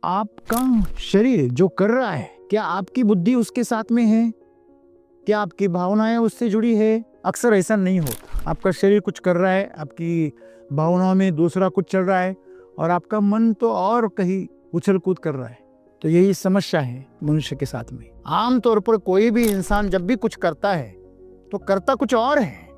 आपका शरीर जो कर रहा है, क्या आपकी बुद्धि उसके साथ में है? क्या आपकी भावनाएं उससे जुड़ी है? अक्सर ऐसा नहीं होता। आपका शरीर कुछ कर रहा है, आपकी भावनाओं में दूसरा कुछ चल रहा है और आपका मन तो और कहीं उछल कूद कर रहा है। तो यही समस्या है मनुष्य के साथ में। आमतौर पर कोई भी इंसान जब भी कुछ करता है तो करता कुछ और है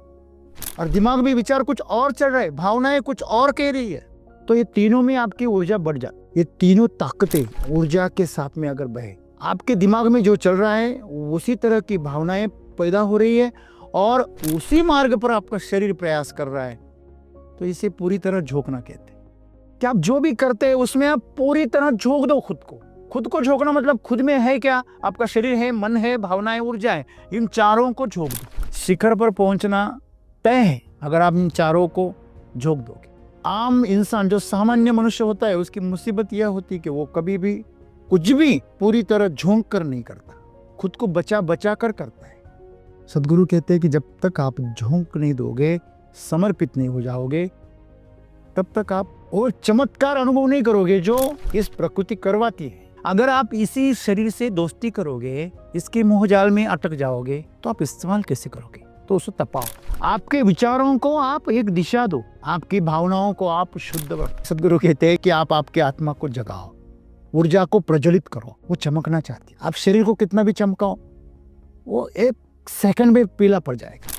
और दिमाग में विचार कुछ और चल रहा है, भावनाएं कुछ और कह रही है। तो ये तीनों में आपकी ऊर्जा बढ़ जाती। ये तीनों ताकतें ऊर्जा के साथ में अगर बहे, आपके दिमाग में जो चल रहा है उसी तरह की भावनाएं पैदा हो रही है और उसी मार्ग पर आपका शरीर प्रयास कर रहा है, तो इसे पूरी तरह झोंकना कहते हैं। कि आप जो भी करते हैं उसमें आप पूरी तरह झोंक दो खुद को। खुद को झोंकना मतलब खुद में है क्या? आपका शरीर है, मन है, भावनाएं, ऊर्जा है, इन चारों को झोंक दो। शिखर पर पहुंचना तय है अगर आप इन चारों को झोंक दोगे। आम इंसान जो सामान्य मनुष्य होता है उसकी मुसीबत यह होती है कि वो कभी भी कुछ भी पूरी तरह झोंक कर नहीं करता, खुद को बचा बचा कर करता है। सदगुरु कहते हैं कि जब तक आप झोंक नहीं दोगे, समर्पित नहीं हो जाओगे, तब तक आप वो चमत्कार अनुभव नहीं करोगे जो इस प्रकृति करवाती है। अगर आप इसी शरीर से दोस्ती करोगे, इसके मोहजाल में अटक जाओगे, तो आप इस्तेमाल कैसे करोगे? तो उसे तपाओ। आपके विचारों को आप एक दिशा दो, आपकी भावनाओं को आप शुद्ध करो। सदगुरु कहते हैं कि आप आपके आत्मा को जगाओ, ऊर्जा को प्रज्वलित करो। वो चमकना चाहती है। आप शरीर को कितना भी चमकाओ, वो एक सेकंड में पीला पड़ जाएगा।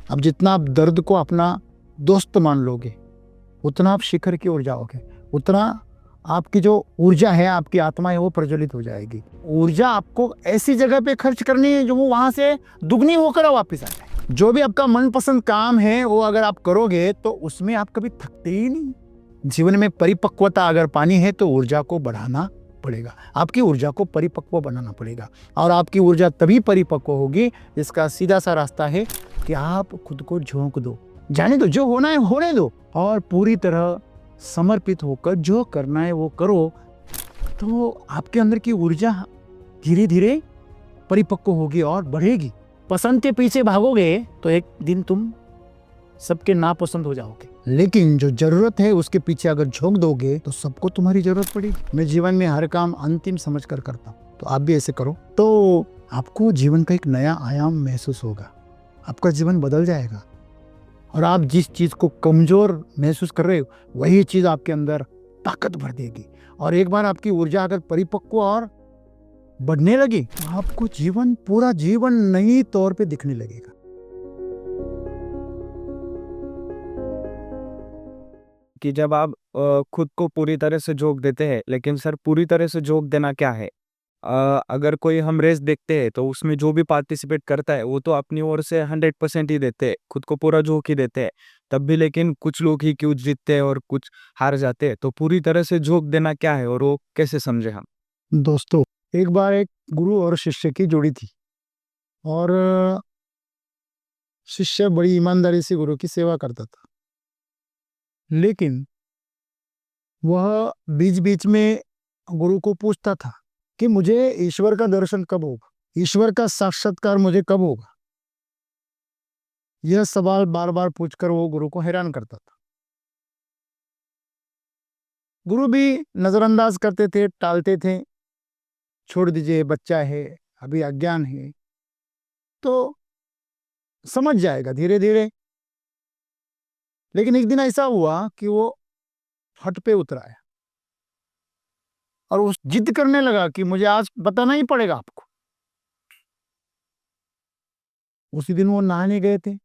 अब जितना आप दर्द को अपना दोस्त मान लोगे, उतना आप शिखर की ओर जाओगे, उतना आपकी जो ऊर्जा है, आपकी आत्मा है, वो प्रज्वलित हो जाएगी। ऊर्जा आपको ऐसी जगह पे खर्च करनी है जो वो वहां से दुगनी होकर वापस आ जाए। जो भी आपका मनपसंद काम है वो अगर आप करोगे तो उसमें आप कभी थकते ही नहीं। जीवन में परिपक्वता अगर पानी है तो ऊर्जा को बढ़ाना पड़ेगा, आपकी ऊर्जा को परिपक्व बनाना पड़ेगा। और आपकी ऊर्जा तभी परिपक्व होगी, इसका सीधा सा रास्ता है कि आप खुद को झोंक दो, जाने दो, जो होना है होने दो और पूरी तरह समर्पित होकर जो करना है वो करो। तो आपके अंदर की ऊर्जा धीरे धीरे परिपक्व होगी और बढ़ेगी। पसंद के पीछे भागोगे तो एक दिन तुम सबके नापसंद हो जाओगे, लेकिन जो जरूरत है उसके पीछे अगर झोंक दोगे तो सबको तुम्हारी जरूरत पड़ेगी। मैं जीवन में हर काम अंतिम समझकर करता हूँ, तो आप भी ऐसे करो, तो आपको जीवन का एक नया आयाम महसूस होगा। आपका जीवन बदल जाएगा और आप जिस चीज को कमजोर महसूस कर रहे हो वही चीज आपके अंदर ताकत भर देगी। और एक बार आपकी ऊर्जा अगर परिपक्व और बढ़ने लगी तो आपको जीवन, पूरा जीवन नई तौर पे दिखने लगेगा। कि जब आप खुद को पूरी तरह से झोंक देते हैं, लेकिन सर पूरी तरह से झोंक देना क्या है? अगर कोई हम रेस देखते हैं तो उसमें जो भी पार्टिसिपेट करता है वो तो अपनी ओर से 100% ही देते हैं, खुद को पूरा झोंक ही देते हैं तब भी, लेकिन कुछ लोग ही क्यों जीतते हैं और कुछ हार जाते हैं। तो पूरी तरह से झोंक देना क्या है और वो कैसे समझे हम? दोस्तों, एक बार एक गुरु और शिष्य की जोड़ी थी और शिष्य बड़ी ईमानदारी से गुरु की सेवा करता था, लेकिन वह बीच बीच में गुरु को पूछता था कि मुझे ईश्वर का दर्शन कब होगा, ईश्वर का साक्षात्कार मुझे कब होगा। यह सवाल बार बार पूछकर वो गुरु को हैरान करता था। गुरु भी नजरअंदाज करते थे, टालते थे, छोड़ दीजिए, बच्चा है, अभी अज्ञान है, तो समझ जाएगा धीरे धीरे। लेकिन एक दिन ऐसा हुआ कि वो हट पे उतरा है और उस जिद करने लगा कि मुझे आज बताना ही पड़ेगा आपको। उसी दिन वो नहाने गए थे।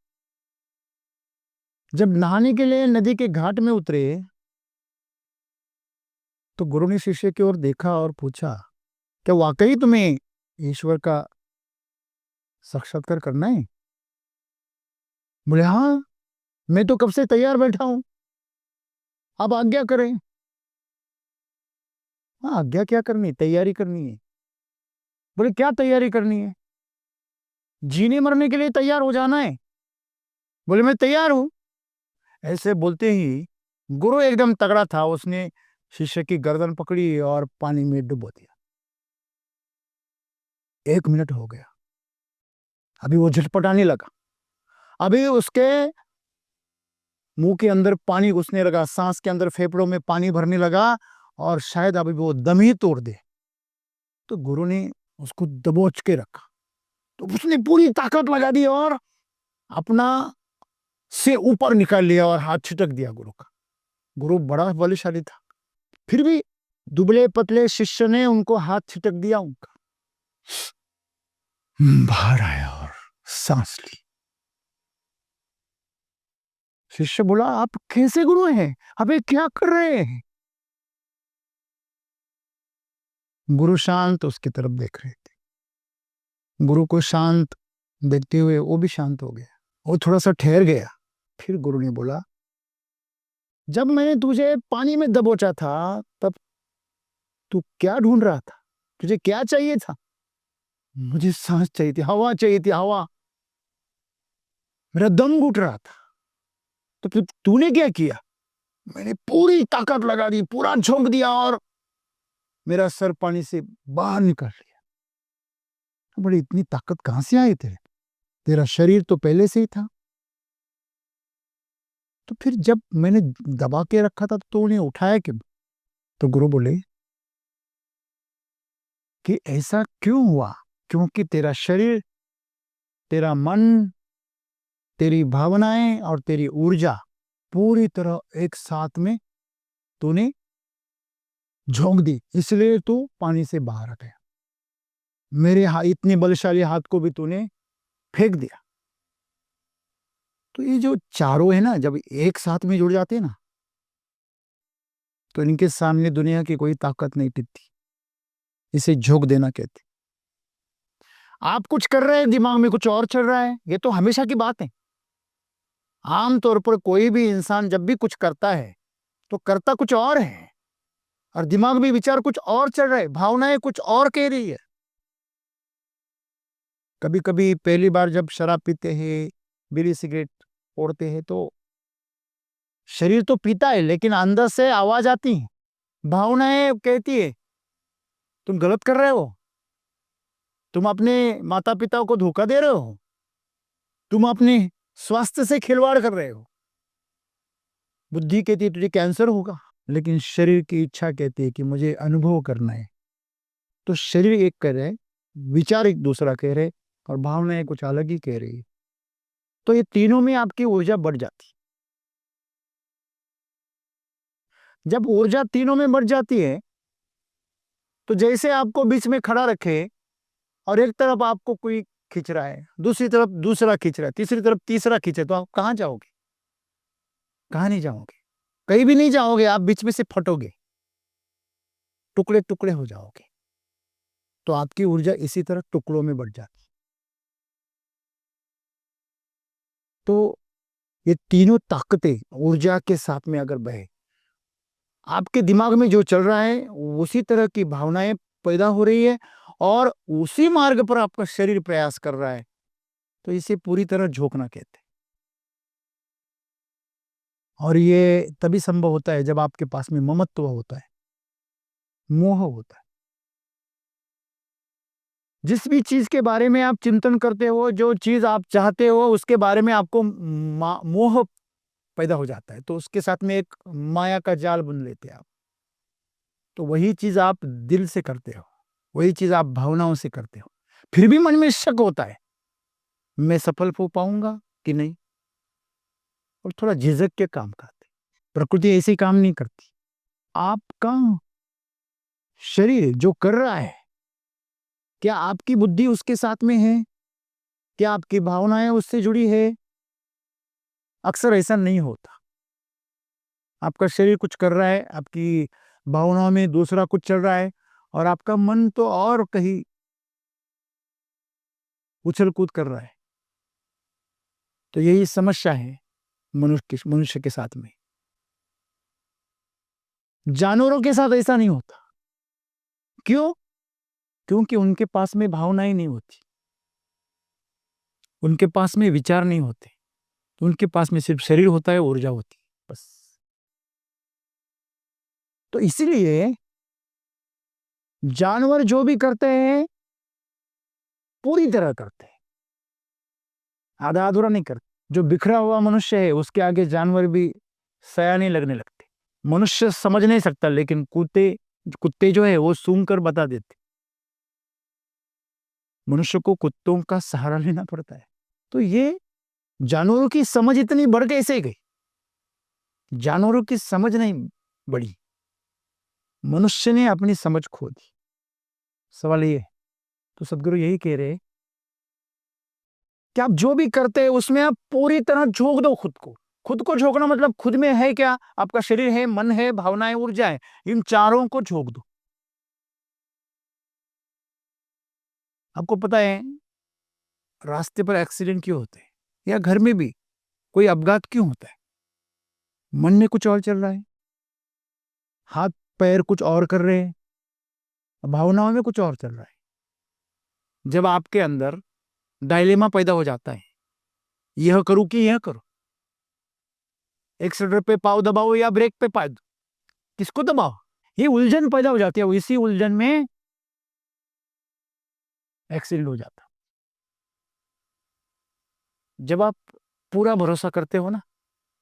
जब नहाने के लिए नदी के घाट में उतरे तो गुरु ने शिष्य की ओर देखा और पूछा, क्या वाकई तुम्हें ईश्वर का साक्षात्कार करना है? बोले, हाँ, मैं तो कब से तैयार बैठा हूं, आप आज्ञा करें। हाँ, आज्ञा क्या करनी, तैयारी करनी है। बोले, क्या तैयारी करनी है? जीने मरने के लिए तैयार हो जाना है। बोले, मैं तैयार हूं। ऐसे बोलते ही गुरु एकदम तगड़ा था, उसने शिष्य की गर्दन पकड़ी और पानी में डुबो दिया। 1 मिनट हो गया, अभी वो झटपटाने लगा, अभी उसके मुंह के अंदर पानी घुसने लगा, सांस के अंदर फेफड़ों में पानी भरने लगा और शायद अभी वो दम ही तोड़ दे। तो गुरु ने उसको दबोच के रखा, तो उसने पूरी ताकत लगा दी और अपना से ऊपर निकाल लिया और हाथ छिटक दिया गुरु का। गुरु बड़ा बलशाली था, फिर भी दुबले पतले शिष्य ने उनको हाथ छिटक दिया उनका। बाहर आया और सांस ली। शिष्य बोला, आप कैसे गुरु हैं, अबे क्या कर रहे हैं? गुरु शांत उसकी तरफ देख रहे थे। गुरु को शांत देखते हुए वो भी शांत हो गया। वो थोड़ा सा ठहर गया। फिर गुरु ने बोला, जब मैंने तुझे पानी में दबोचा था तब तू क्या ढूंढ रहा था? तुझे क्या चाहिए था? मुझे सांस चाहिए थी, हवा चाहिए थी, हवा। मेरा दम घुट रहा था। तो फिर तूने क्या किया? मैंने पूरी ताकत लगा दी, पूरा झोंक दिया और मेरा सर पानी से बाहर निकाल लिया। बड़ी इतनी ताकत कहां से आई तेरे? तेरा शरीर तो पहले से ही था। तो फिर जब मैंने दबा के रखा था तो उन्हें उठाया क्यों? तो गुरु बोले कि ऐसा क्यों हुआ? क्योंकि तेरा शरीर, तेरा मन, तेरी भावनाएं और तेरी ऊर्जा पूरी तरह एक साथ में तूने झोंक दी, इसलिए तू पानी से बाहर आ गया। मेरे इतने बलशाली हाथ को भी तूने फेंक दिया। तो ये जो चारों है ना, जब एक साथ में जुड़ जाते हैं ना, तो इनके सामने दुनिया की कोई ताकत नहीं टिकती। इसे झोंक देना कहते। आप कुछ कर रहे हैं, दिमाग में कुछ और चल रहा है, ये तो हमेशा की बात है। आमतौर पर कोई भी इंसान जब भी कुछ करता है तो करता कुछ और है, और दिमाग में विचार कुछ और चल रहा है, भावनाएं कुछ और कह रही है। कभी कभी पहली बार जब शराब पीते हैं, बीड़ी सिगरेट ओढ़ते हैं, तो शरीर तो पीता है लेकिन अंदर से आवाज आती है, भावनाएं कहती है तुम गलत कर रहे हो, तुम अपने माता पिता को धोखा दे रहे हो, तुम अपने स्वास्थ्य से खिलवाड़ कर रहे हो। बुद्धि कहती है तुझे कैंसर होगा, लेकिन शरीर की इच्छा कहती है कि मुझे अनुभव करना है। तो शरीर एक कह रहे, विचार एक दूसरा कह रहे, और भावनाएं कुछ अलग ही कह रही है। तो ये तीनों में आपकी ऊर्जा बढ़ जाती। जब ऊर्जा तीनों में बढ़ जाती है तो जैसे आपको बीच में खड़ा रखे और एक तरफ आपको कोई खींच रहा है, दूसरी तरफ दूसरा खींच रहा है, तीसरी तरफ तीसरा खींचे, तो आप कहां जाओगे? कहां नहीं जाओगे? कहीं भी नहीं जाओगे। आप बीच में से फटोगे, टुकड़े टुकड़े हो जाओगे। तो आपकी ऊर्जा इसी तरह टुकड़ों में बढ़ जाती। तो ये तीनों ताकतें ऊर्जा के साथ में अगर बहे, आपके दिमाग में जो चल रहा है उसी तरह की भावनाएं पैदा हो रही है और उसी मार्ग पर आपका शरीर प्रयास कर रहा है, तो इसे पूरी तरह झोंकना कहते हैं। और ये तभी संभव होता है जब आपके पास में ममत्व होता है, मोह होता है। जिस भी चीज के बारे में आप चिंतन करते हो, जो चीज आप चाहते हो, उसके बारे में आपको मोह पैदा हो जाता है, तो उसके साथ में एक माया का जाल बुन लेते हैं आप। तो वही चीज आप दिल से करते हो, वही चीज आप भावनाओं से करते हो। फिर भी मन में शक होता है, मैं सफल हो पाऊंगा कि नहीं, और थोड़ा झिझक के काम करते। प्रकृति ऐसे काम नहीं करती। आपका शरीर जो कर रहा है, क्या आपकी बुद्धि उसके साथ में है? क्या आपकी भावनाएं उससे जुड़ी है? अक्सर ऐसा नहीं होता। आपका शरीर कुछ कर रहा है, आपकी भावनाओं में दूसरा कुछ चल रहा है, और आपका मन तो और कहीं उछल कूद कर रहा है। तो यही समस्या है मनुष्य के साथ में। जानवरों के साथ ऐसा नहीं होता। क्यों? क्योंकि उनके पास में भावनाएं नहीं होती, उनके पास में विचार नहीं होते, उनके पास में सिर्फ शरीर होता है, ऊर्जा होती है, बस। तो इसीलिए जानवर जो भी करते हैं पूरी तरह करते हैं, आधा अधूरा नहीं करते। जो बिखरा हुआ मनुष्य है उसके आगे जानवर भी सया नहीं लगने लगते, मनुष्य समझ नहीं सकता, लेकिन कुत्ते जो है वो सूंघ कर बता देते। मनुष्य को कुत्तों का सहारा लेना पड़ता है। तो ये जानवरों की समझ इतनी बढ़ कैसे गई? जानवरों की समझ नहीं बढ़ी, मनुष्य ने अपनी समझ खो दी। सवाल ये है। तो सदगुरु यही कह रहे कि आप जो भी करते हैं उसमें आप पूरी तरह झोंक दो खुद को। खुद को झोंकना मतलब खुद में है क्या? आपका शरीर है, मन है, भावनाएं, ऊर्जा है, इन चारों को झोंक दो। आपको पता है रास्ते पर एक्सीडेंट क्यों होते हैं, या घर में भी कोई अपघात क्यों होता है? मन में कुछ और चल रहा है, हाथ पैर कुछ और कर रहे हैं, भावनाओं में कुछ और चल रहा है। जब आपके अंदर डायलेमा पैदा हो जाता है, यह करूं कि यह करूं, एक्सीलेटर पे पाँव दबाओ या ब्रेक पे पाँव, किसको दबाओ, ये उलझन पैदा हो जाती है। इसी उलझन में एक्सीडेंट हो जाता। जब आप पूरा भरोसा करते हो ना,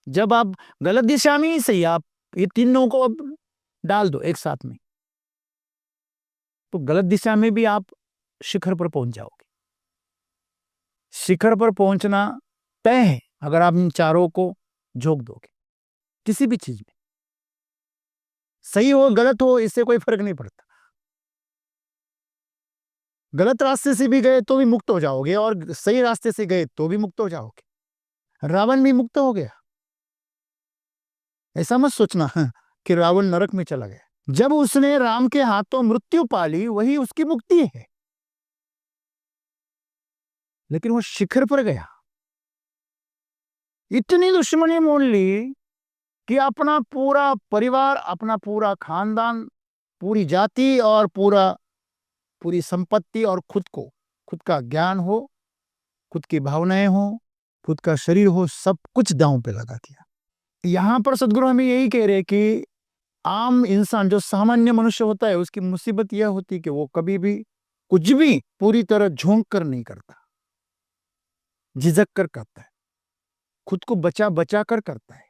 जब आप गलत दिशा में ही सही, आप ये तीनों को अब डाल दो एक साथ में, तो गलत दिशा में भी आप शिखर पर पहुंच जाओगे। शिखर पर पहुंचना तय है अगर आप इन चारों को झोंक दोगे। किसी भी चीज में, सही हो गलत हो, इससे कोई फर्क नहीं पड़ता। गलत रास्ते से भी गए तो भी मुक्त हो जाओगे, और सही रास्ते से गए तो भी मुक्त हो जाओगे। रावण भी मुक्त हो गया। ऐसा मत सोचना कि रावण नरक में चला गया। जब उसने राम के हाथों मृत्यु पाली, वही उसकी मुक्ति है। लेकिन वो शिखर पर गया, इतनी दुश्मनी मोल ली कि अपना पूरा परिवार, अपना पूरा खानदान, पूरी जाति और पूरी संपत्ति और खुद का ज्ञान हो, खुद की भावनाएं हो, खुद का शरीर हो, सब कुछ दांव पे लगा दिया। यहां पर सदगुरु हमें यही कह रहे कि आम इंसान जो सामान्य मनुष्य होता है, उसकी मुसीबत यह होती कि वो कभी भी कुछ भी पूरी तरह झोंक कर नहीं करता, झिझक कर करता है, खुद को बचा बचा कर करता है,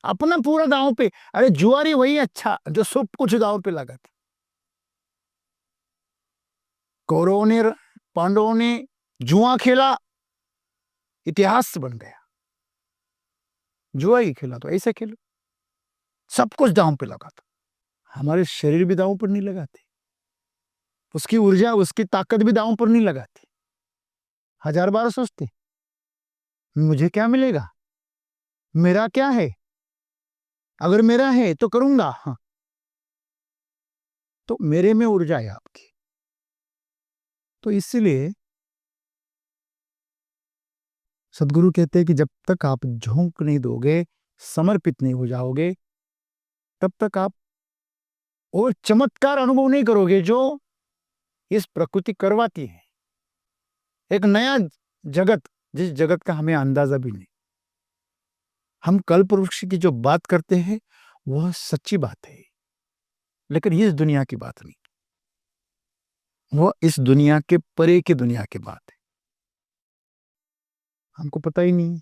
अपना पूरा दांव पे। अरे जुआरी वही अच्छा जो सब कुछ दांव पे लगा था। कौरवों ने, पांडवों ने जुआ खेला, इतिहास बन गया। जुआ ही खेला तो ऐसे खेलो, सब कुछ दांव पे लगा था। हमारे शरीर भी दांव पर नहीं लगाते, उसकी ऊर्जा, उसकी ताकत भी दांव पर नहीं लगाती। हजार बार सोचते मुझे क्या मिलेगा, मेरा क्या है, अगर मेरा है तो करूंगा। हाँ, तो मेरे में ऊर्जा है आपकी। तो इसलिए सदगुरु कहते हैं कि जब तक आप झोंक नहीं दोगे, समर्पित नहीं हो जाओगे, तब तक आप और चमत्कार अनुभव नहीं करोगे जो इस प्रकृति करवाती है। एक नया जगत, जिस जगत का हमें अंदाजा भी नहीं। हम कल्प वृक्ष की जो बात करते हैं वह सच्ची बात है, लेकिन इस दुनिया की बात नहीं, वह इस दुनिया के परे की दुनिया की बात है। हमको पता ही नहीं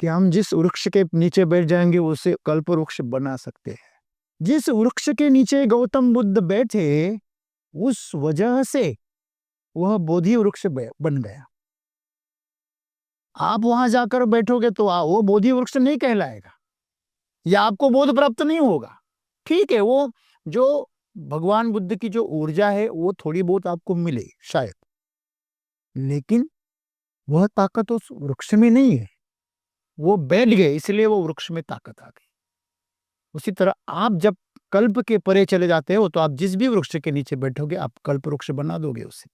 कि हम जिस वृक्ष के नीचे बैठ जाएंगे उसे कल्प वृक्ष बना सकते हैं। जिस वृक्ष के नीचे गौतम बुद्ध बैठे, उस वजह से वह बोधि वृक्ष बन गया। आप वहां जाकर बैठोगे तो वो बोधि वृक्ष नहीं कहलाएगा, या आपको बोध प्राप्त नहीं होगा। ठीक है, वो जो भगवान बुद्ध की जो ऊर्जा है वो थोड़ी बहुत आपको मिले शायद, लेकिन वह ताकत उस वृक्ष में नहीं है। वो बैठ गए इसलिए वो वृक्ष में ताकत आ गई। उसी तरह आप जब कल्प के परे चले जाते हो तो आप जिस भी वृक्ष के नीचे बैठोगे आप कल्प वृक्ष बना दोगे उसे।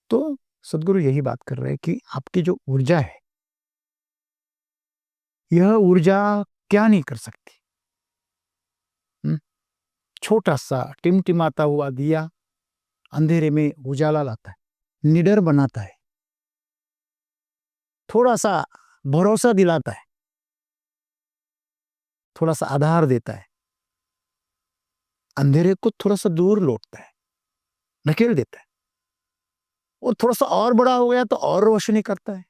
तो सदगुरु यही बात कर रहे हैं कि आपकी जो ऊर्जा है, यह ऊर्जा क्या नहीं कर सकती। छोटा सा टिमटिमाता हुआ दिया अंधेरे में उजाला लाता है, निडर बनाता है, थोड़ा सा भरोसा दिलाता है, थोड़ा सा आधार देता है, अंधेरे को थोड़ा सा दूर लौटता है, ढकेल देता है, और थोड़ा सा और बड़ा हो गया तो और रोशनी करता है।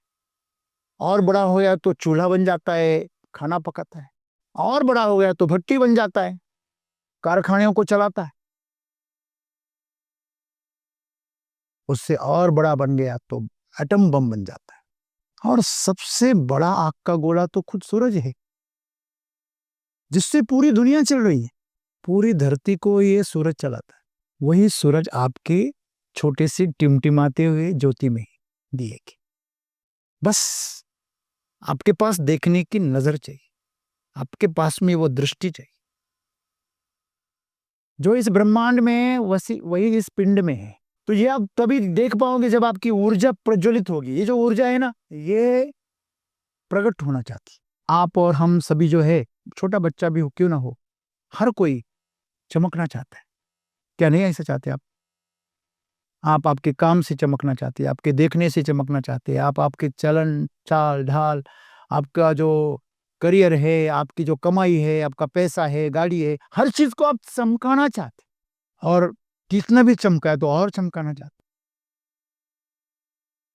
और बड़ा हो गया तो चूल्हा बन जाता है, खाना पकाता है। और बड़ा हो गया तो भट्टी बन जाता है, कारखानों को चलाता है। उससे और बड़ा बन गया तो एटम बम बन जाता है। और सबसे बड़ा आग का गोला तो खुद सूरज है, जिससे पूरी दुनिया चल रही है। पूरी धरती को ये सूरज चलाता है। वही सूरज आपके छोटे से टिमटिमाते हुए ज्योति में दिए की। बस आपके पास देखने की नजर चाहिए, आपके पास में वो दृष्टि चाहिए। जो इस ब्रह्मांड में वही इस पिंड में है। तो ये आप तभी देख पाओगे जब आपकी ऊर्जा प्रज्वलित होगी। ये जो ऊर्जा है ना, ये प्रकट होना चाहती। आप और हम सभी जो है, छोटा बच्चा भी हो क्यों ना हो, हर कोई चमकना चाहता है। क्या नहीं ऐसा चाहते आप आपके काम से चमकना चाहते हैं, आपके देखने से चमकना चाहते हैं, आप आपके चलन चाल ढाल, आपका जो करियर है, आपकी जो कमाई है, आपका पैसा है, गाड़ी है, हर चीज को आप चमकाना चाहते हैं। और कितना भी चमका है तो और चमकाना चाहते,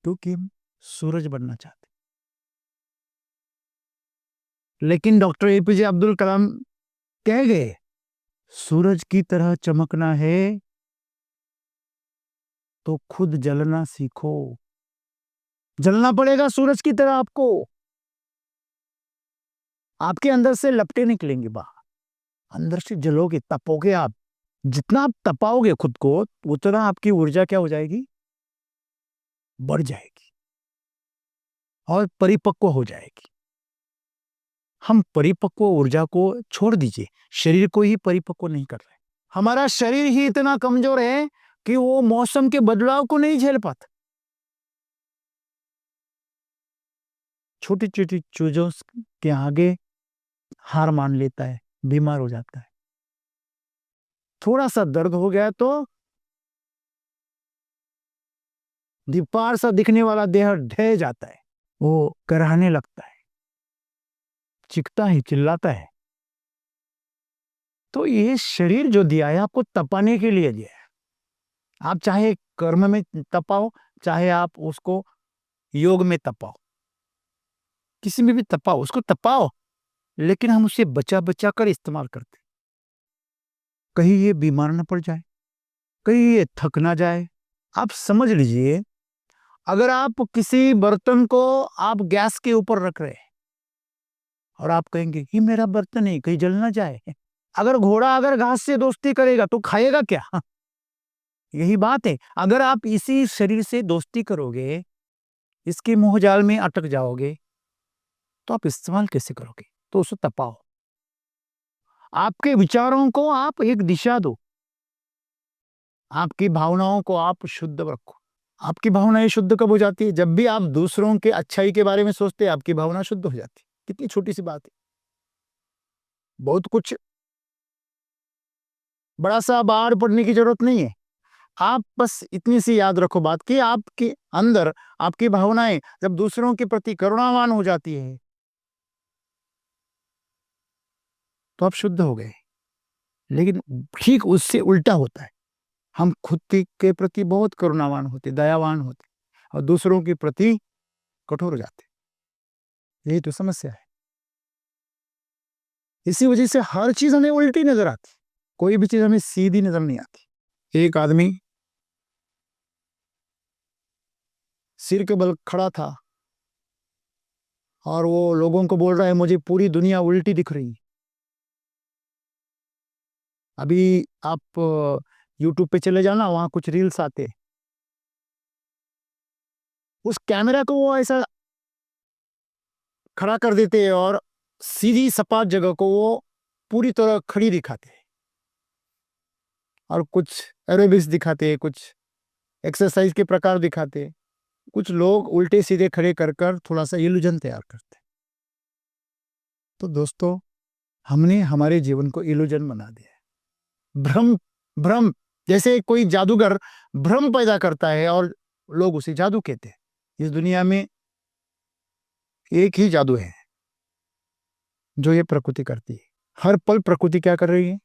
क्योंकि हम सूरज बनना चाहते। लेकिन डॉक्टर एपीजे अब्दुल कलाम कह गए, सूरज की तरह चमकना है तो खुद जलना सीखो। जलना पड़ेगा सूरज की तरह आपको। आपके अंदर से लपटे निकलेंगे बाहर, अंदर से जलोगे, तपोगे आप। जितना आप तपाओगे खुद को, उतना आपकी ऊर्जा क्या हो जाएगी, बढ़ जाएगी और परिपक्व हो जाएगी। हम परिपक्व ऊर्जा को छोड़ दीजिए, शरीर को ही परिपक्व नहीं कर रहे। हमारा शरीर ही इतना कमजोर है कि वो मौसम के बदलाव को नहीं झेल पाता। छोटी छोटी चीजों के आगे हार मान लेता है, बीमार हो जाता है। थोड़ा सा दर्द हो गया तो दीपार सा दिखने वाला देह ढह जाता है, वो कराहने लगता है, चिखता है, चिल्लाता है। तो ये शरीर जो दिया है आपको तपाने के लिए दिया है। आप चाहे कर्म में तपाओ, चाहे आप उसको योग में तपाओ, किसी में भी तपाओ, उसको तपाओ, लेकिन हम उसे बचा बचा कर इस्तेमाल करते। कहीं ये बीमार ना पड़ जाए, कहीं ये थक ना जाए। आप समझ लीजिए, अगर आप किसी बर्तन को आप गैस के ऊपर रख रहे हैं और आप कहेंगे ये मेरा बर्तन है, कहीं जल ना जाए। अगर घोड़ा अगर घास से दोस्ती करेगा तो खाएगा क्या? यही बात है। अगर आप इसी शरीर से दोस्ती करोगे, इसके मोह जाल में अटक जाओगे, तो आप इस्तेमाल कैसे करोगे? तो उसे तपाओ। आपके विचारों को आप एक दिशा दो, आपकी भावनाओं को आप शुद्ध रखो। आपकी भावनाएं शुद्ध कब हो जाती है? जब भी आप दूसरों के अच्छाई के बारे में सोचते हैं, आपकी भावना शुद्ध हो जाती है। कितनी छोटी सी बात है, बहुत कुछ बड़ा सा बाहर पढ़ने की जरूरत नहीं है। आप बस इतनी सी याद रखो बात कि आपके अंदर आपकी भावनाएं जब दूसरों के प्रति करुणावान हो जाती है, तो आप शुद्ध हो गए। लेकिन ठीक उससे उल्टा होता है। हम खुद के प्रति बहुत करुणावान होते, दयावान होते, और दूसरों के प्रति कठोर हो जाते। यही तो समस्या है। इसी वजह से हर चीज हमें उल्टी नजर आती, कोई भी चीज हमें सीधी नजर नहीं आती। एक आदमी सिर के बल खड़ा था और वो लोगों को बोल रहा है मुझे पूरी दुनिया उल्टी दिख रही है। अभी आप यूट्यूब पे चले जाना, वहां कुछ रील्स आते हैं। उस कैमरा को वो ऐसा खड़ा कर देते हैं और सीधी सपाट जगह को वो पूरी तरह खड़ी दिखाते हैं, और कुछ एरोबिक्स दिखाते हैं, कुछ एक्सरसाइज के प्रकार दिखाते हैं। कुछ लोग उल्टे सीधे खड़े कर कर थोड़ा सा इल्यूजन तैयार करते हैं। तो दोस्तों, हमने हमारे जीवन को इल्यूजन बना दिया है। भ्रम, भ्रम, जैसे कोई जादूगर भ्रम पैदा करता है और लोग उसे जादू कहते हैं। इस दुनिया में एक ही जादू है जो ये प्रकृति करती है। हर पल प्रकृति क्या कर रही है?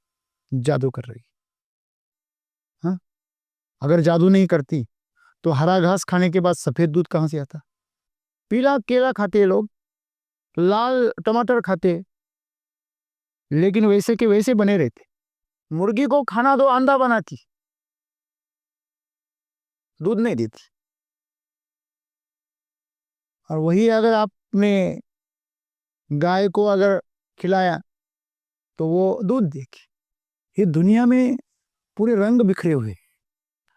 जादू कर रही है। हाँ, अगर जादू नहीं करती तो हरा घास खाने के बाद सफेद दूध कहां से आता? पीला केला खाते लोग, लाल टमाटर खाते, लेकिन वैसे के वैसे बने रहते। मुर्गी को खाना दो, अंडा बनाती, दूध नहीं देती। और वही अगर आपने गाय को अगर खिलाया तो वो दूध देगी। ये दुनिया में पूरे रंग बिखरे हुए।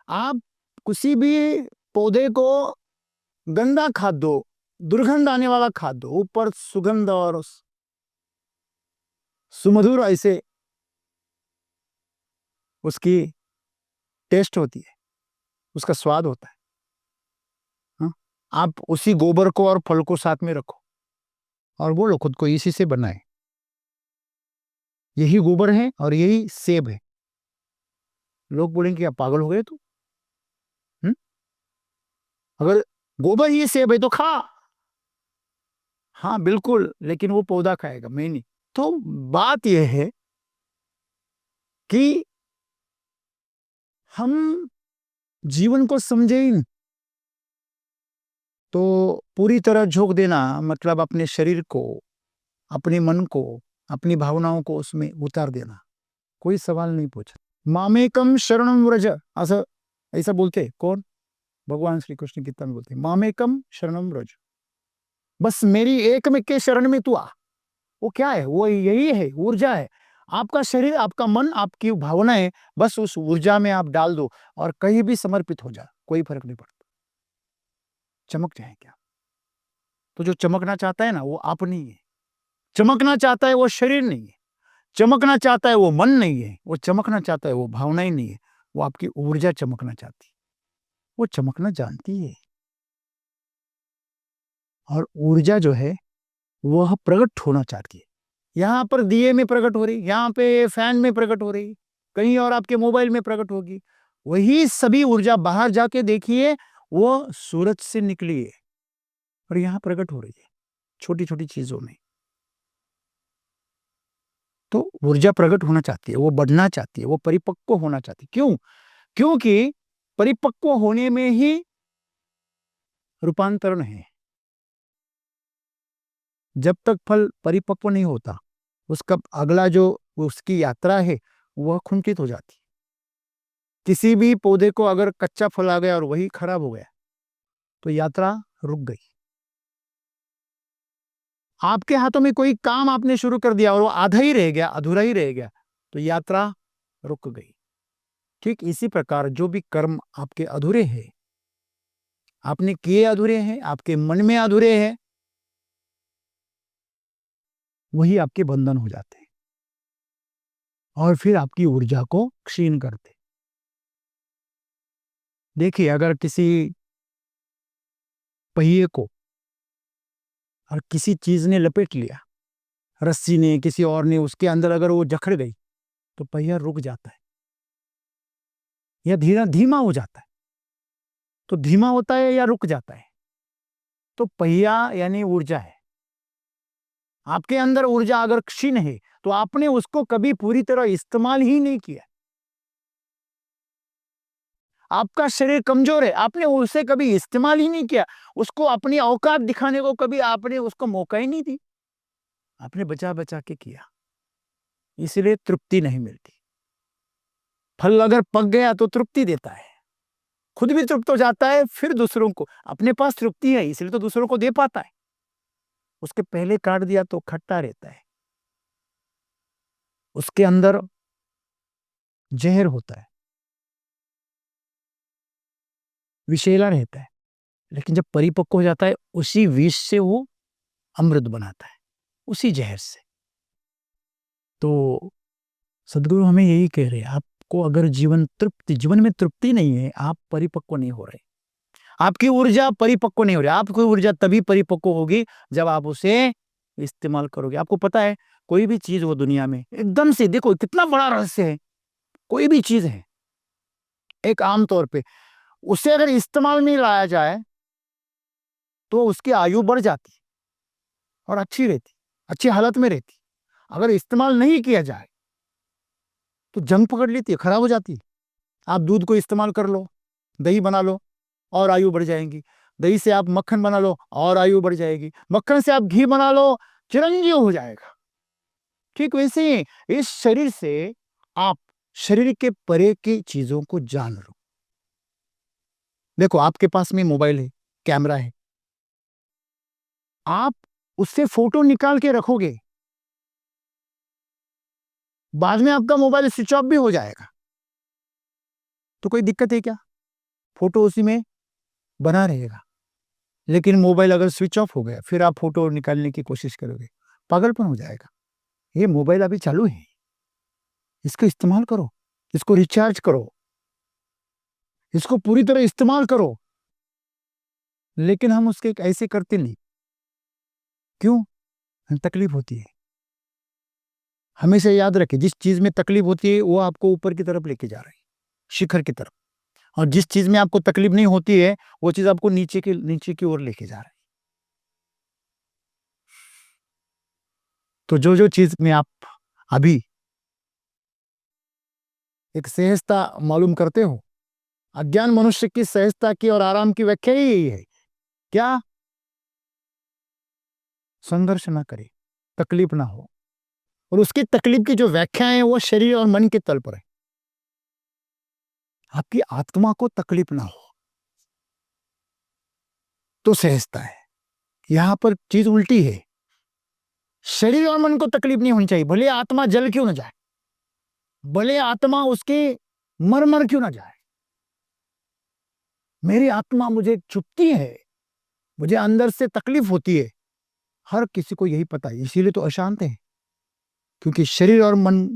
आप किसी भी पौधे को गंदा खाद दो, दुर्गंध आने वाला खाद दो, ऊपर सुगंध और सुमधुर ऐसे उसकी टेस्ट होती है, उसका स्वाद होता है। हाँ? आप उसी गोबर को और फल को साथ में रखो और बोलो खुद को इसी से बनाए, यही गोबर है और यही सेब है। लोग बोलेंगे क्या पागल हो गए तू? अगर गोबर ही सेब है तो खा। हाँ बिल्कुल, लेकिन वो पौधा खाएगा, मैं नहीं। तो बात यह है कि हम जीवन को समझे ही नहीं, तो पूरी तरह झोंक देना मतलब अपने शरीर को, अपने मन को, अपनी भावनाओं को उसमें उतार देना। कोई सवाल नहीं पूछा। मामेकम शरणम व्रज, ऐसा ऐसा बोलते कौन? भगवान श्री कृष्ण गीता में बोलते मामेकम शरणम व्रज, बस मेरी एक में के शरण में तू आ। वो क्या है? वो यही है, ऊर्जा है। आपका शरीर, आपका मन, आपकी भावनाएं, बस उस ऊर्जा में आप डाल दो और कहीं भी समर्पित हो जा, कोई फर्क नहीं पड़ता। चमक जाए क्या? तो जो चमकना चाहता है ना, वो आप नहीं है। चमकना चाहता है वो शरीर नहीं है, चमकना चाहता है वो मन नहीं है, वो चमकना चाहता है वो भावनाएं नहीं है, वो आपकी ऊर्जा चमकना चाहती है। वो चमकना जानती है। और ऊर्जा जो है वह प्रकट होना चाहती है। यहाँ पर दिए में प्रकट हो रही, यहाँ पे फैन में प्रकट हो रही, कहीं और आपके मोबाइल में प्रकट होगी। वही सभी ऊर्जा बाहर जाके देखिए, वो सूरज से निकली है और यहाँ प्रकट हो रही है छोटी छोटी चीजों में। तो ऊर्जा प्रकट होना चाहती है, वो बढ़ना चाहती है, वो परिपक्व होना चाहती है। क्यों? क्योंकि परिपक्व होने में ही रूपांतरण है। जब तक फल परिपक्व नहीं होता, उसका अगला जो उसकी यात्रा है वह कुंठित हो जाती। किसी भी पौधे को अगर कच्चा फल आ गया और वही खराब हो गया तो यात्रा रुक गई। आपके हाथों में कोई काम आपने शुरू कर दिया और वो आधा ही रह गया, अधूरा ही रह गया, तो यात्रा रुक गई। ठीक इसी प्रकार जो भी कर्म आपके अधूरे हैं, आपने किए अधूरे हैं, आपके मन में अधूरे हैं, वही आपके बंधन हो जाते हैं और फिर आपकी ऊर्जा को क्षीण करते। देखिए, अगर किसी पहिए को और किसी चीज ने लपेट लिया, रस्सी ने, किसी और ने, उसके अंदर अगर वो जकड़ गई तो पहिया रुक जाता है या धीरा धीमा हो जाता है। तो धीमा होता है या रुक जाता है? तो पहिया यानी ऊर्जा है। आपके अंदर ऊर्जा अगर क्षीण है तो आपने उसको कभी पूरी तरह इस्तेमाल ही नहीं किया। आपका शरीर कमजोर है, आपने उसे कभी इस्तेमाल ही नहीं किया, उसको अपनी औकात दिखाने को कभी आपने उसको मौका ही नहीं दी, आपने बचा बचा के किया, इसलिए तृप्ति नहीं मिलती। फल अगर पक गया तो तृप्ति देता है, खुद भी तृप्त हो जाता है, फिर दूसरों को, अपने पास तृप्ति है इसलिए तो दूसरों को दे पाता है। उसके पहले काट दिया तो खट्टा रहता है, उसके अंदर जहर होता है, विषैला रहता है। लेकिन जब परिपक्व हो जाता है, उसी विष से वो अमृत बनाता है, उसी जहर से। तो सदगुरु हमें यही कह रहे हैं, आपको अगर जीवन में तृप्ति नहीं है, आप परिपक्व नहीं हो रहे, आपकी ऊर्जा परिपक्व नहीं हो रही। आपकी ऊर्जा तभी परिपक्व होगी जब आप उसे इस्तेमाल करोगे। आपको पता है, कोई भी चीज हो दुनिया में, एकदम से देखो कितना बड़ा रहस्य है, कोई भी चीज है, एक आम तौर पे उसे अगर इस्तेमाल में लाया जाए तो उसकी आयु बढ़ जाती और अच्छी रहती, अच्छी हालत में रहती। अगर इस्तेमाल नहीं किया जाए तो जंग पकड़ लेती है, खराब हो जाती है। आप दूध को इस्तेमाल कर लो, दही बना लो और आयु बढ़ जाएगी। दही से आप मक्खन बना लो और आयु बढ़ जाएगी, मक्खन से आप घी बना लो, चिरंजीव हो जाएगा। ठीक वैसे ही इस शरीर से आप शरीर के परे की चीजों को जान लो। देखो आपके पास में मोबाइल है, कैमरा है, आप उससे फोटो निकाल के रखोगे, बाद में आपका मोबाइल स्विच ऑफ भी हो जाएगा, तो कोई दिक्कत है क्या? फोटो उसी में बना रहेगा। लेकिन मोबाइल अगर स्विच ऑफ हो गया, फिर आप फोटो निकालने की कोशिश करोगे, पागलपन हो जाएगा। ये मोबाइल अभी चालू है, इसका इस्तेमाल करो, इसको रिचार्ज करो, इसको पूरी तरह इस्तेमाल करो। लेकिन हम उसके ऐसे करते नहीं, क्यों? तकलीफ होती है। हमेशा याद रखें, जिस चीज में तकलीफ होती है वो आपको ऊपर की तरफ लेके जा रही है, शिखर की तरफ, और जिस चीज में आपको तकलीफ नहीं होती है वो चीज आपको नीचे की ओर लेके जा रही है। तो जो जो चीज में आप अभी एक सहजता मालूम करते हो, अज्ञान मनुष्य की सहजता की और आराम की व्याख्या ही यही है। क्या? संघर्ष ना करे, तकलीफ ना हो, और उसकी तकलीफ की जो व्याख्या है वो शरीर और मन के तल पर है। आपकी आत्मा को तकलीफ ना हो तो सहजता है। यहां पर चीज उल्टी है, शरीर और मन को तकलीफ नहीं होनी चाहिए, भले आत्मा जल क्यों ना जाए, भले आत्मा उसके मर मर क्यों ना जाए। मेरी आत्मा मुझे चुभती है, मुझे अंदर से तकलीफ होती है, हर किसी को यही पता है, इसीलिए तो अशांत है, क्योंकि शरीर और मन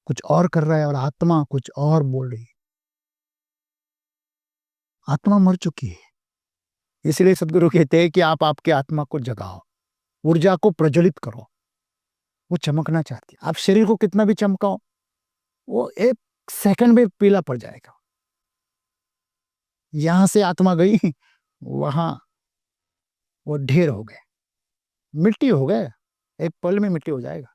कुछ और कर रहा है और आत्मा कुछ और बोल रही है। आत्मा मर चुकी है, इसलिए सदगुरु कहते हैं कि आप आपके आत्मा को जगाओ, ऊर्जा को प्रज्वलित करो। वो चमकना चाहती है, आप शरीर को कितना भी चमकाओ वो एक सेकंड में पीला पड़ जाएगा। यहां से आत्मा गई, वहां वो ढेर हो गए, मिट्टी हो गए, एक पल में मिट्टी हो जाएगा।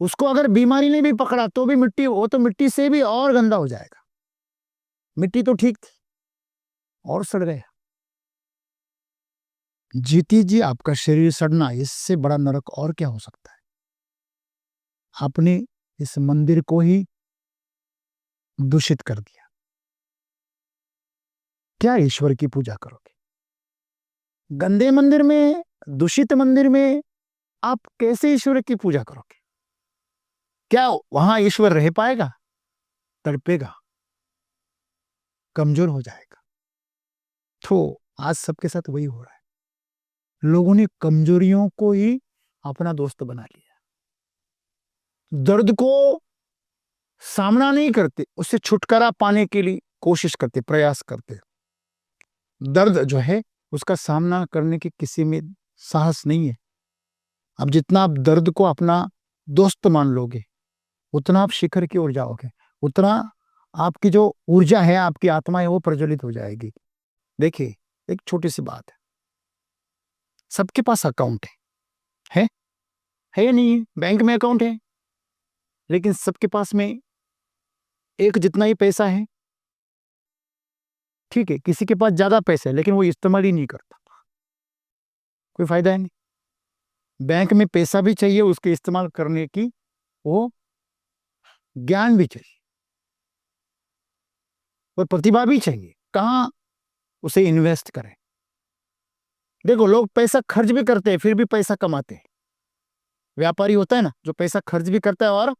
उसको अगर बीमारी ने भी पकड़ा तो भी मिट्टी, वो तो मिट्टी से भी और गंदा हो जाएगा। मिट्टी तो ठीक थी और सड़ गया। जीती जी आपका शरीर सड़ना, इससे बड़ा नरक और क्या हो सकता है? आपने इस मंदिर को ही दूषित कर दिया, क्या ईश्वर की पूजा करोगे? गंदे मंदिर में, दूषित मंदिर में आप कैसे ईश्वर की पूजा करोगे? क्या वहां ईश्वर रह पाएगा? तड़पेगा, कमजोर हो जाएगा। तो आज सबके साथ वही हो रहा है, लोगों ने कमजोरियों को ही अपना दोस्त बना लिया, दर्द को सामना नहीं करते, उससे छुटकारा पाने के लिए कोशिश करते, प्रयास करते। दर्द जो है उसका सामना करने की किसी में साहस नहीं है। अब जितना आप दर्द को अपना दोस्त मान लोगे, उतना आप शिखर की ओर जाओगे, उतना आपकी जो ऊर्जा है, आपकी आत्मा है, वो प्रज्वलित हो जाएगी। देखिए, एक छोटी सी बात है, सबके पास अकाउंट है या नहीं है? बैंक में अकाउंट है, लेकिन सबके पास में एक जितना ही पैसा है। ठीक है, किसी के पास ज्यादा पैसा है लेकिन वो इस्तेमाल ही नहीं करता, कोई फायदा है नहीं। बैंक में पैसा भी चाहिए, उसके इस्तेमाल करने की वो ज्ञान भी चाहिए और प्रतिभा भी चाहिए, कहाँ उसे इन्वेस्ट करें। देखो, लोग पैसा खर्च भी करते हैं फिर भी पैसा कमाते हैं। व्यापारी होता है ना, जो पैसा खर्च भी करता है और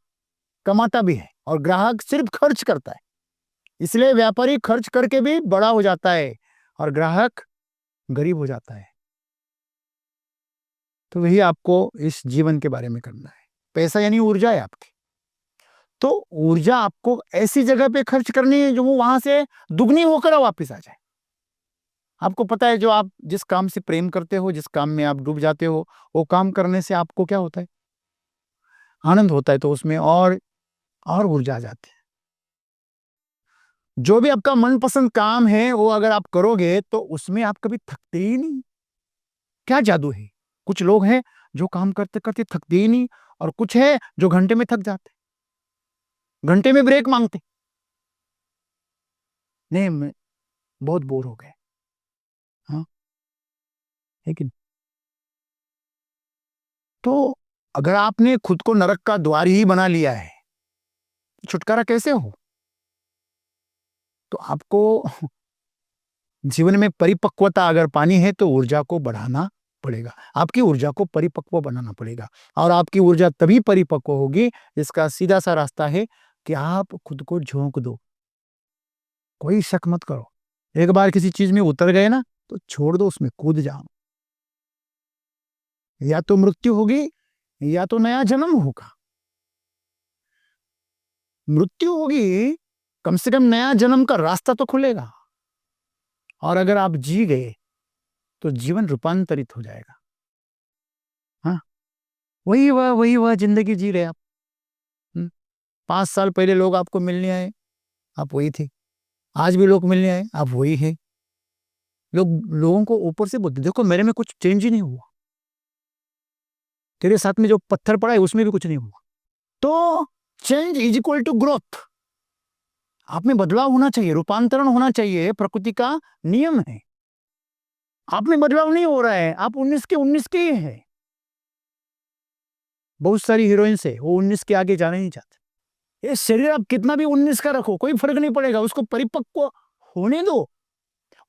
कमाता भी है, और ग्राहक सिर्फ खर्च करता है। इसलिए व्यापारी खर्च करके भी बड़ा हो जाता है और ग्राहक गरीब हो जाता है। तो वही आपको इस जीवन के बारे में करना है। पैसा यानी ऊर्जा है आपकी, तो ऊर्जा आपको ऐसी जगह पे खर्च करनी है जो वो वहां से दुगनी होकर वापस आ जाए। आपको पता है, जो आप जिस काम से प्रेम करते हो, जिस काम में आप डूब जाते हो, वो काम करने से आपको क्या होता है? आनंद होता है, तो उसमें और ऊर्जा आ जाती है। जो भी आपका मनपसंद काम है वो अगर आप करोगे तो उसमें आप कभी थकते ही नहीं। क्या जादू है? कुछ लोग हैं जो काम करते करते थकते ही नहीं, और कुछ है जो घंटे में थक जाते, घंटे में ब्रेक मांगते, नहीं मैं बहुत बोर हो गए, लेकिन तो अगर आपने खुद को नरक का द्वार ही बना लिया है, छुटकारा कैसे हो? तो आपको जीवन में परिपक्वता अगर पानी है तो ऊर्जा को बढ़ाना पड़ेगा, आपकी ऊर्जा को परिपक्व बनाना पड़ेगा। और आपकी ऊर्जा तभी परिपक्व होगी, इसका सीधा सा रास्ता है कि आप खुद को झोंक दो। कोई शक मत करो, एक बार किसी चीज में उतर गए ना तो छोड़ दो, उसमें कूद जाओ। या तो मृत्यु होगी या तो नया जन्म होगा। मृत्यु होगी, कम से कम नया जन्म का रास्ता तो खुलेगा। और अगर आप जी गए तो जीवन रूपांतरित हो जाएगा। हाँ, वही वह जिंदगी जी रहे आप। 5 साल पहले लोग आपको मिलने आए, आप वही थे। आज भी लोग मिलने आए, आप वही है। लोगों को ऊपर से बोलते देखो मेरे में कुछ चेंज ही नहीं हुआ, तेरे साथ में जो पत्थर पड़ा है उसमें भी कुछ नहीं हुआ। तो change is equal to growth. आप में बदलाव होना चाहिए, रूपांतरण होना चाहिए, प्रकृति का नियम है। आप में बदलाव नहीं हो रहा है, आप 19 के ही है। बहुत सारी हीरोइंस है, वो 19 के आगे जाना नहीं चाहते। ये शरीर आप कितना भी 19 का रखो, कोई फर्क नहीं पड़ेगा, उसको परिपक्व होने दो,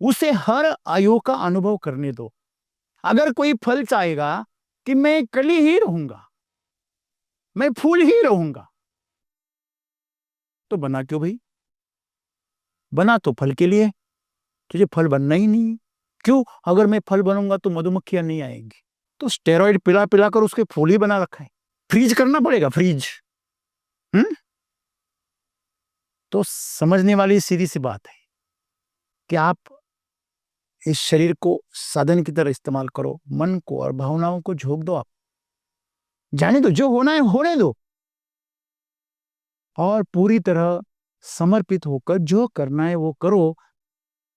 उसे हर आयु का अनुभव करने दो। अगर कोई फल चाहेगा कि मैं कली ही रहूंगा, मैं फूल ही रहूंगा, तो बना क्यों भाई? बना तो फल के लिए, तुझे फल बनना ही नहीं है। क्यों? अगर मैं फल बनूंगा तो मधुमक्खियां नहीं आएंगी। तो स्टेरॉइड पिला पिला कर उसके फूल ही बना रखा है। फ्रीज करना पड़ेगा, फ्रीज। तो समझने वाली सीधी सी बात है कि आप इस शरीर को साधन की तरह इस्तेमाल करो, मन को और भावनाओं को झोंक दो, आप जाने दो, जो होना है होने दो, और पूरी तरह समर्पित होकर जो करना है वो करो।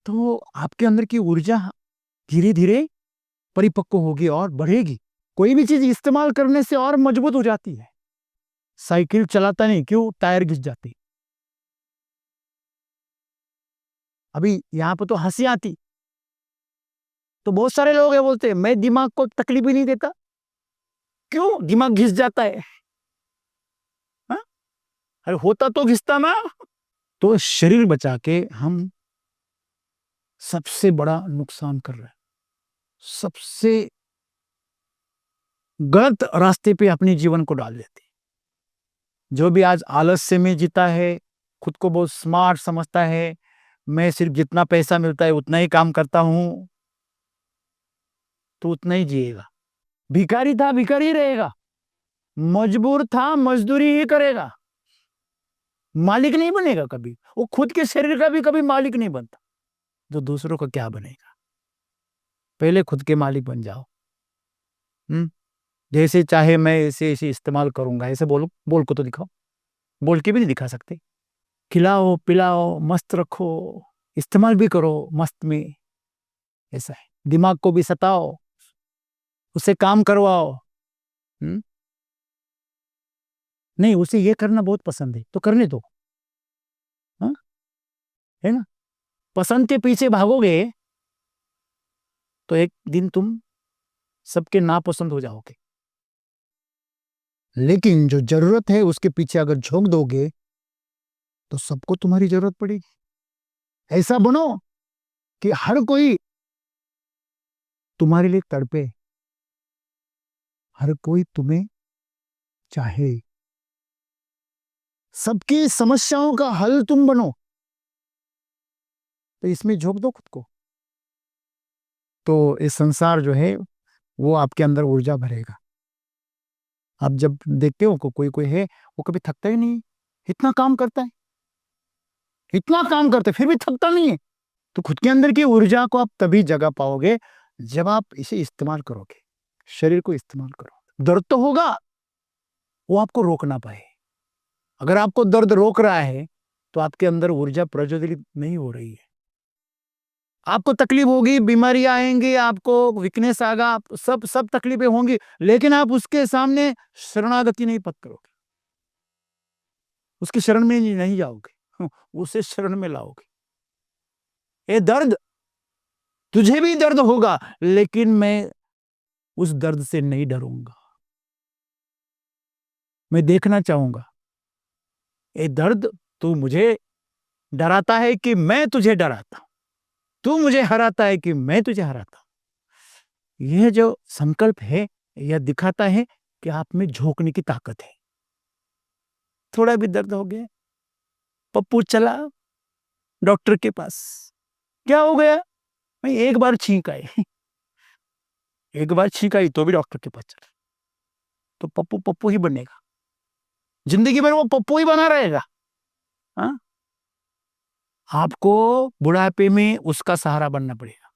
तो आपके अंदर की ऊर्जा धीरे धीरे परिपक्व होगी और बढ़ेगी। कोई भी चीज इस्तेमाल करने से और मजबूत हो जाती है। साइकिल चलाता नहीं, क्यों? टायर घिस जाती। अभी यहां पर तो हंसी आती, तो बहुत सारे लोग है बोलते हैं मैं दिमाग को तकलीफ ही नहीं देता। क्यों? दिमाग घिस जाता है। हा? अरे होता तो घिसता ना। तो शरीर बचा के हम सबसे बड़ा नुकसान कर रहे हैं, सबसे गलत रास्ते पे अपने जीवन को डाल देते। जो भी आज आलस्य में जीता है, खुद को बहुत स्मार्ट समझता है, मैं सिर्फ जितना पैसा मिलता है उतना ही काम करता हूं, तो उतना ही जिएगा। भिखारी था भिखारी रहेगा, मजबूर था मजदूरी ही करेगा, मालिक नहीं बनेगा कभी। वो खुद के शरीर का भी कभी मालिक नहीं बनता, तो दूसरों का क्या बनेगा? पहले खुद के मालिक बन जाओ। जैसे चाहे मैं ऐसे ऐसे इस्तेमाल करूंगा, ऐसे बोलो, बोल को तो दिखाओ। बोल के भी नहीं दिखा सकते। खिलाओ पिलाओ मस्त रखो, इस्तेमाल भी करो मस्त में, ऐसा है। दिमाग को भी सताओ, उसे काम करवाओ। नहीं, उसे ये करना बहुत पसंद है तो करने दो। हाँ? है ना? पसंद के पीछे भागोगे तो एक दिन तुम सबके नापसंद हो जाओगे। लेकिन जो जरूरत है उसके पीछे अगर झोंक दोगे तो सबको तुम्हारी जरूरत पड़ेगी। ऐसा बनो कि हर कोई तुम्हारे लिए तड़पे, हर कोई तुम्हें चाहे, सबकी समस्याओं का हल तुम बनो। तो इसमें झोंक दो खुद को, तो इस संसार जो है वो आपके अंदर ऊर्जा भरेगा। आप जब देखते हो कोई कोई है वो कभी थकता ही नहीं, इतना काम करता है, इतना काम करते फिर भी थकता नहीं है। तो खुद के अंदर की ऊर्जा को आप तभी जगा पाओगे जब आप इसे इस्तेमाल करोगे, शरीर को इस्तेमाल करो। दर्द तो होगा, वो आपको रोक ना पाए। अगर आपको दर्द रोक रहा है तो आपके अंदर ऊर्जा प्रज्वलित नहीं हो रही है। आपको तकलीफ होगी, बीमारियां आएंगी, आपको वीकनेस आएगा, सब सब तकलीफें होंगी, लेकिन आप उसके सामने शरणागति नहीं पकड़ोगे, उसकी शरण में नहीं जाओगे, उसे शरण में लाओगे। ये दर्द तुझे भी दर्द होगा, लेकिन मैं उस दर्द से नहीं डरूंगा। मैं देखना चाहूंगा, ये दर्द तू मुझे डराता है कि मैं तुझे डराता हूं, तू मुझे हराता है कि मैं तुझे हराता हूं। यह जो संकल्प है, यह दिखाता है कि आप में झोंकने की ताकत है। थोड़ा भी दर्द हो गया, पप्पू चला डॉक्टर के पास। क्या हो गया? भाई एक बार छींक आई, एक बार छींक आई तो भी डॉक्टर के पास चला। तो पप्पू पप्पू ही बनेगा, जिंदगी भर वो पप्पू ही बना रहेगा। हाँ, आपको बुढ़ापे में उसका सहारा बनना पड़ेगा,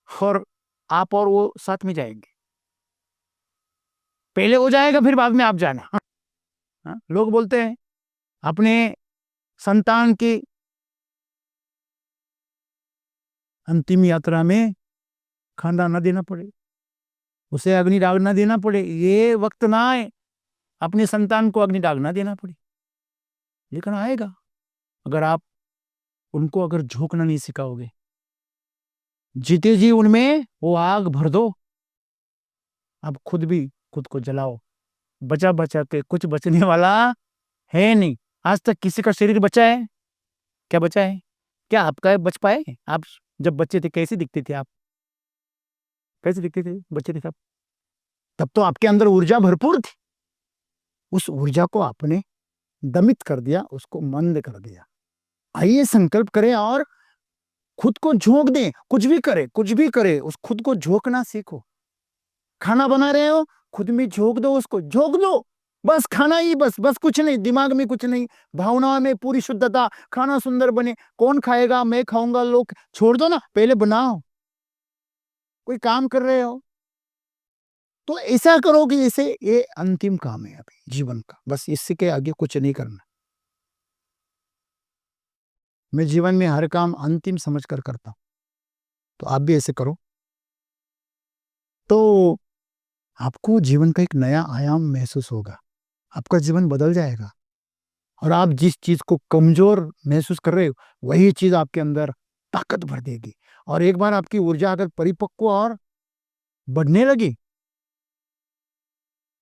और आप और वो साथ में जाएंगे। पहले वो जाएगा, फिर बाद में आप जाना। हाँ? लोग बोलते हैं अपने संतान की अंतिम यात्रा में खाना न देना पड़े, उसे अग्निदाह न देना पड़े, ये वक्त ना आए अपने संतान को अग्निदाह न देना पड़े। लेकिन आएगा, अगर आप उनको अगर झोंकना नहीं सिखाओगे, जीते जी उनमें वो आग भर दो, आप खुद भी खुद को जलाओ। बचा बचा के कुछ बचने वाला है नहीं। आज तक किसी का शरीर बचा है? क्या बचा है? क्या आपका बच पाए? आप जब बच्चे थे कैसे दिखते थे आप? कैसे दिखते थे बच्चे थे तब? तब तो आपके अंदर ऊर्जा भरपूर थी। उस ऊर्जा को आपने दमित कर दिया, उसको मंद कर दिया। आइए संकल्प करें और खुद को झोंक दें। कुछ भी करे, कुछ भी करे, उस खुद को झोंकना सीखो। खाना बना रहे हो, खुद में झोंक दो, उसको झोंक दो। बस खाना ही, बस बस कुछ नहीं, दिमाग में कुछ नहीं, भावनाओं में पूरी शुद्धता। खाना सुंदर बने, कौन खाएगा? मैं खाऊंगा, लोग छोड़ दो ना, पहले बनाओ। कोई काम कर रहे हो तो ऐसा करो कि जैसे ये अंतिम काम है अभी जीवन का, बस इससे के आगे कुछ नहीं करना। मैं जीवन में हर काम अंतिम समझकर करता हूं, तो आप भी ऐसे करो, तो आपको जीवन का एक नया आयाम महसूस होगा। आपका जीवन बदल जाएगा, और आप जिस चीज को कमजोर महसूस कर रहे हो, वही चीज आपके अंदर ताकत भर देगी। और एक बार आपकी ऊर्जा अगर परिपक्व और बढ़ने लगी,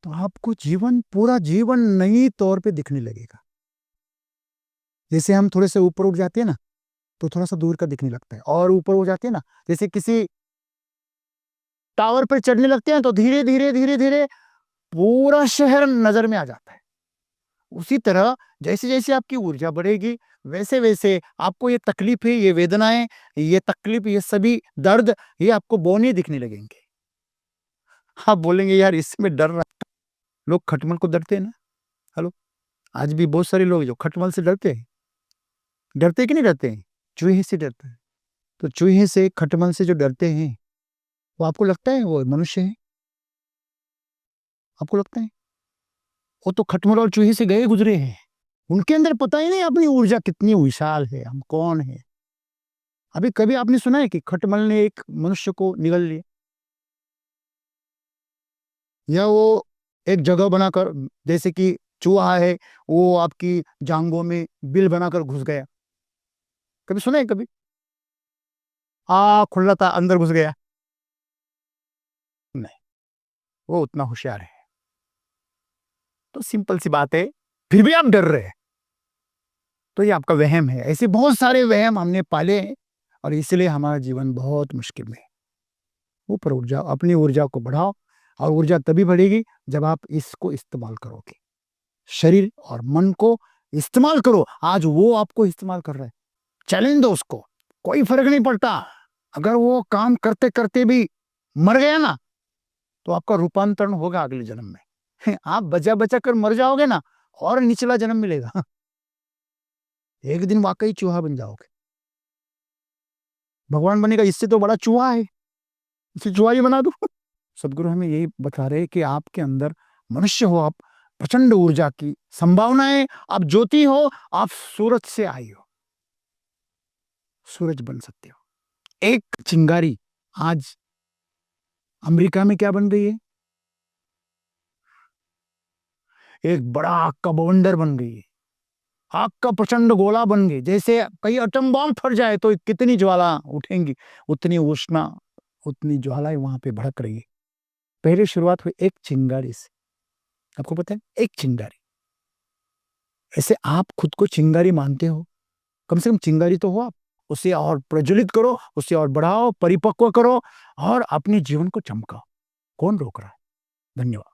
तो आपको जीवन, पूरा जीवन नई तौर पे दिखने लगेगा। जैसे हम थोड़े से ऊपर उठ जाते हैं ना, तो थोड़ा सा दूर का दिखने लगता है, और ऊपर हो जाते हैं ना, जैसे किसी टावर पर चढ़ने लगते हैं, तो धीरे धीरे धीरे धीरे पूरा शहर नजर में आ जाता है। उसी तरह जैसे जैसे आपकी ऊर्जा बढ़ेगी, वैसे वैसे आपको ये तकलीफ है, ये वेदनाएं, ये तकलीफ, ये सभी दर्द, ये आपको बौने दिखने लगेंगे। आप बोलेंगे यार इसमें डर रहा। लोग खटमल को डरते हैं ना। हेलो, आज भी बहुत सारे लोग जो खटमल से डरते हैं। डरते कि नहीं डरते हैं? चूहे से डरते हैं। तो चूहे से, खटमल से जो डरते हैं, वो आपको लगता है वो मनुष्य है? आपको लगता है? वो तो खटमल और चूहे से गए गुजरे हैं। उनके अंदर पता ही नहीं अपनी ऊर्जा कितनी विशाल है, हम कौन है। अभी कभी आपने सुना है कि खटमल ने एक मनुष्य को निगल लिया, या वो एक जगह बनाकर, जैसे कि चूहा है, वो आपकी जांघों में बिल बनाकर घुस गया? कभी सुना है? कभी खुला था, अंदर घुस गया? नहीं, वो उतना होशियार है। तो सिंपल सी बात है, फिर भी आप डर रहे हैं, तो ये आपका वहम है। ऐसे बहुत सारे वहम हमने पाले हैं, और इसलिए हमारा जीवन बहुत मुश्किल में है। ऊपर उठ जाओ, अपनी ऊर्जा को बढ़ाओ, और ऊर्जा तभी बढ़ेगी जब आप इसको इस्तेमाल करोगे। शरीर और मन को इस्तेमाल करो। आज वो आपको इस्तेमाल कर रहा है, चैलेंज दो उसको। कोई फर्क नहीं पड़ता, अगर वो काम करते करते भी मर गया ना, तो आपका रूपांतरण होगा अगले जन्म में। आप बचा बचा कर मर जाओगे ना, और निचला जन्म मिलेगा। एक दिन वाकई चूहा बन जाओगे, भगवान बनेगा। इससे तो बड़ा चूहा है, इसे चूहा ही बना दो। सदगुरु हमें यही बता रहे कि आपके अंदर मनुष्य हो आप, प्रचंड ऊर्जा की संभावनाएं, आप ज्योति हो, आप सूरज से आई हो, सूरज बन सकते हो। एक चिंगारी आज अमेरिका में क्या बन रही है? एक बड़ा आग का बवंडर बन गई है। आग का प्रचंड गोला बन गए। जैसे कहीं एटम बॉम्ब फट जाए तो कितनी ज्वाला उठेंगी, उतनी उष्णा, उतनी ज्वालाएं वहां पे भड़क रही है। पहले शुरुआत हुई एक चिंगारी से, आपको पता है, एक चिंगारी। ऐसे आप खुद को चिंगारी मानते हो, कम से कम चिंगारी तो हो आप। उसे और प्रज्वलित करो, उसे और बढ़ाओ, परिपक्व करो और अपने जीवन को चमकाओ। कौन रोक रहा है? धन्यवाद।